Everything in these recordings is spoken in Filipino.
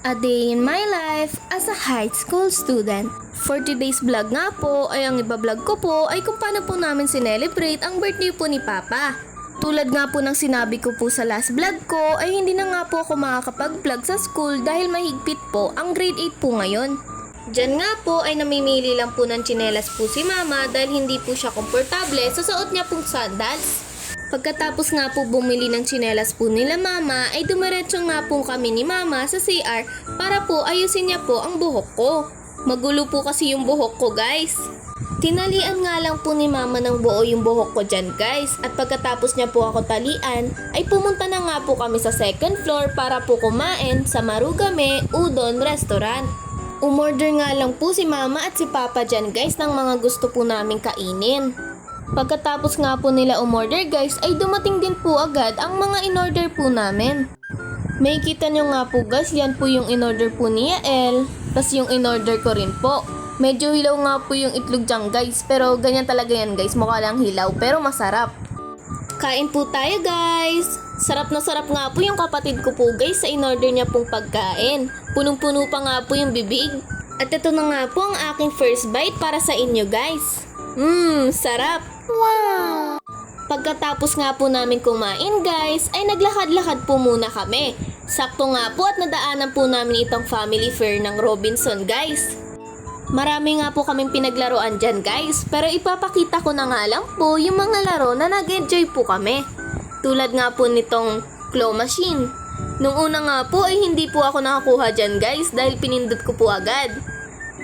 A day in my life as a high school student. For today's vlog nga po ay ang ibablog ko po ay kung paano po namin sinelebrate ang birthday po ni Papa. Tulad nga po ng sinabi ko po sa last vlog ko ay hindi na nga po ako makakapag-vlog sa school dahil mahigpit po ang grade 8 po ngayon. Diyan nga po ay namimili lang po ng tsinelas po si Mama dahil hindi po siya komportable sa suot niya pong sandals. Pagkatapos nga po bumili ng tsinelas po nila Mama ay dumiretso nga po kami ni Mama sa CR para po ayusin niya po ang buhok ko. Magulo po kasi yung buhok ko guys. Tinalian nga lang po ni Mama ng buo yung buhok ko dyan guys at pagkatapos niya po ako talian ay pumunta na nga po kami sa second floor para po kumain sa Marugame Udon Restaurant. Umorder nga lang po si Mama at si Papa dyan guys ng mga gusto po naming kainin. Pagkatapos nga po nila umorder guys ay dumating din po agad ang mga inorder po namin. May kita nyo nga po guys, yan po yung inorder po ni Yael, tas yung inorder ko rin po. Medyo hilaw nga po yung itlog dyan guys, pero ganyan talaga yan guys, mukha lang hilaw pero masarap. Kain po tayo guys! Sarap na sarap nga po yung kapatid ko po guys sa inorder niya pong pagkain. Punong-puno pa nga po yung bibig. At ito na nga po ang aking first bite para sa inyo guys. Sarap! Wow! Pagkatapos nga po namin kumain guys, ay naglakad-lakad po muna kami. Sakto nga po at nadaanan po namin itong family fair ng Robinson guys. Marami nga po kaming pinaglaruan dyan guys, pero ipapakita ko na nga lang po yung mga laro na nag-enjoy po kami. Tulad nga po nitong claw machine. Nung una nga po ay hindi po ako nakakuha dyan guys dahil pinindot ko po agad.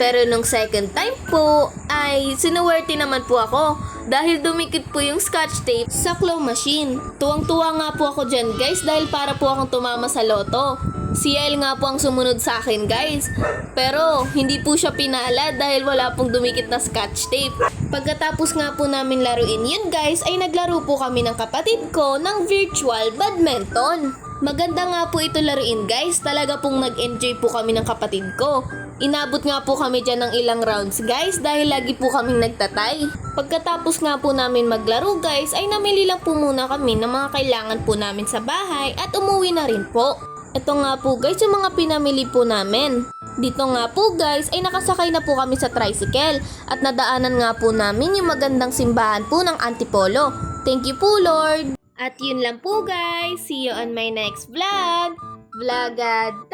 Pero nung second time po ay sinuwerte naman po ako dahil dumikit po yung scotch tape sa claw machine. Tuwang-tuwa nga po ako dyan guys dahil para po akong tumama sa loto. Si Yael nga po ang sumunod sa akin guys. Pero hindi po siya pinala dahil wala pong dumikit na scotch tape. Pagkatapos nga po namin laruin yun guys ay naglaro po kami ng kapatid ko ng virtual badminton. Maganda nga po ito laruin guys, talaga pong nag-enjoy po kami ng kapatid ko. Inabot nga po kami dyan ng ilang rounds guys dahil lagi po kaming nagtatay. Pagkatapos nga po namin maglaro guys ay namili lang po muna kami ng mga kailangan po namin sa bahay at umuwi na rin po. Ito nga po guys yung mga pinamili po namin. Dito nga po guys ay nakasakay na po kami sa tricycle at nadaanan nga po namin yung magandang simbahan po ng Antipolo. Thank you po Lord! At yun lang po guys, see you on my next vlog! Vlogadag!